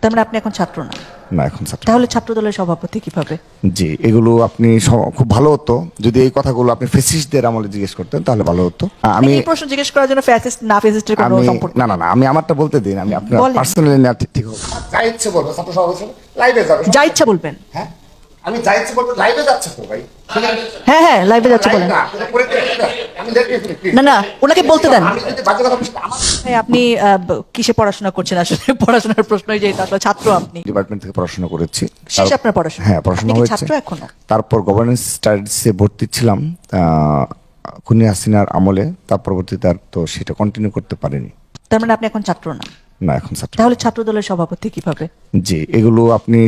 তার মানে আপনি এখন ছাত্র না? না, এখন ছাত্র। তাহলে ছাত্র দলের সভাপতি কিভাবে? জি, এগুলো আপনি খুব ভালো হতো যদি এই কথাগুলো আপনি ফ্যাসিস্টদের আমলে জিজ্ঞেস করতেন, তাহলে ভালো হতো। আমি এই প্রশ্ন জিজ্ঞেস করার জন্য ফ্যাসিস্ট না ফ্যাসিস্টের কোনো সম্পর্ক না, আমি আমারটা বলতে দিন। আমি আপনার পার্সোনালি না, ঠিক হবে। যা ইচ্ছে বলবো, ছাত্র সভাপতি লাইভে যাবে, যা ইচ্ছা বলবেন। হ্যাঁ, আমি যা ইচ্ছে বলবো, লাইভে যাচ্ছে তো ভাই। হ্যাঁ হ্যাঁ, লাইভে যাচ্ছে বলেন। না না, ওনাকে বলতে দেন। আপনি কিসে পড়াশোনা করছেন আসলে? পড়াশোনার প্রশ্নই যে আসলে ছাত্র আপনি। ডিপার্টমেন্ট থেকে পড়াশোনা করেছি। শেষ আপনার পড়াশোনা? হ্যাঁ, পড়াশোনা হয়েছে। ছাত্র এখনো? তারপর গভর্নেন্স স্টাডিজে ভর্তি ছিলাম খুনি হাসিনার আমলে। তার পরবর্তীতে আর তো সেটা কন্টিনিউ করতে পারিনি। তার মানে আপনি এখন ছাত্র না? না, এখন ছাত্র। তাহলে ছাত্র দলের সভাপতি কিভাবে? জি, এগুলো আপনি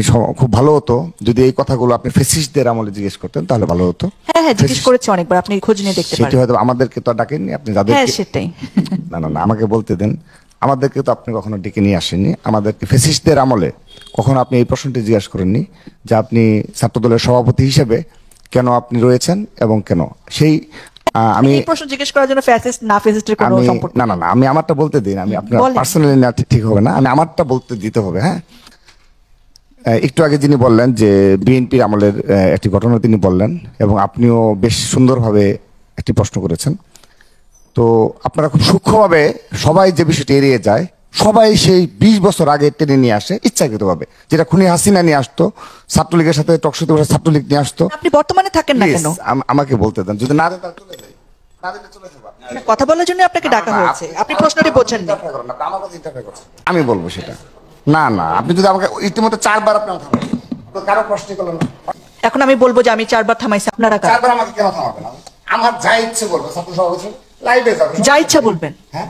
খুব ভালো হতো যদি এই কথাগুলো আপনি ফ্যাসিস্টদের আমলে জিজ্ঞেস করতেন, তাহলে ভালো হতো। হ্যাঁ হ্যাঁ, জিজ্ঞেস করেছি অনেকবার, আপনি খোঁজ নিয়ে দেখতে পারেন। সেটা হয়তো আমাদেরকে তো ডাকেননি আপনি, যাদের। হ্যাঁ সেটাই। না, আমাকে বলতে দেন। আমাদেরকে তো আপনি কখনো ডেকে নিয়ে আসেননি। আমাদেরকে ফ্যাসিস্টদের আমলে কখনো আপনি এই প্রশ্নটি জিজ্ঞাসা করেননি যে আপনি ছাত্রদলের সভাপতি হিসেবে কেন আপনি রয়েছেন এবং কেন সেই। আমি এই প্রশ্ন জিজ্ঞেস করার জন্য ফ্যাসিস্ট না ফ্যাসিস্টের কোনো সম্পর্ক? না, আমি আমারটা বলতে দিন। আমি আপনার পার্সোনালি না, ঠিক হবে না। আমি আমারটা বলতে দিতে হবে। হ্যাঁ, একটু আগে যিনি বললেন যে বিএনপির আমলের একটি ঘটনা তিনি বললেন, এবং আপনিও বেশ সুন্দরভাবে একটি প্রশ্ন করেছেন। তো আপনারা খুব সূক্ষ্মভাবে সবাই যে বিষয়টি এড়িয়ে যায়, সবাই সেই 20 বছর আগে টেনে নিয়ে আসে ইচ্ছাকৃতভাবে, যেটা খুনি হাসিনা নিয়ে আসতো, ছাত্রলীগের সাথে টকশোতে বসে ছাত্রলীগ নিয়ে আসতো। আপনি বর্তমানে থাকেন না কেন? আমাকে বলতে দেন। যদি না দেন তাহলে চলে যাই, না দিলে চলে যাবো। কথা বলার জন্য আপনাকে ডাকা হয়েছে, আপনি প্রশ্নটি বোঝেন না। আমার কাছে ইন্টারফেয়ার করছেন, আমি বলবো সেটা। না, আপনি যদি আমাকে ইতিমধ্যে 4 বার আপনি থামাবেন, তো কারো প্রশ্নই করলেন না। এখন আমি বলবো যে আমি 4 বার থামাইছি, আপনারা 4 বার আমাকে কেন থামাবেন? আমার যা ইচ্ছে বলবো, ছাত্র সভাপতি লাইভে যাবে, যা ইচ্ছা বলবেন। হ্যাঁ,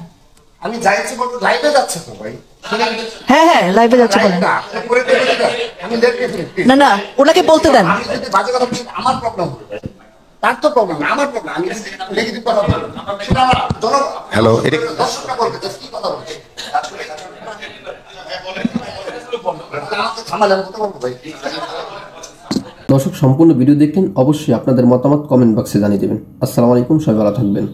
আমি যা ইচ্ছে বলবো, লাইভে যাচ্ছে তো ভাই। হ্যাঁ হ্যাঁ, লাইভে যাচ্ছে বলেন। না না, ওনাকে বলতে দেন। আমি যদি বাজে কথা বলি, আমার প্রবলেম হবে। তার তো প্রবলেম না, আমার প্রবলেম। আমি যদি নেগেটিভ কথা বলি, সেটা আমার হ্যালো, এটা দর্শকরা বলবে যে কি কথা বলছে। দর্শক, সম্পূর্ণ ভিডিও দেখলেন, অবশ্যই আপনাদের মতামত কমেন্ট বক্সে জানিয়ে দেবেন। আসসালামু আলাইকুম, সবাই ভালো থাকবেন।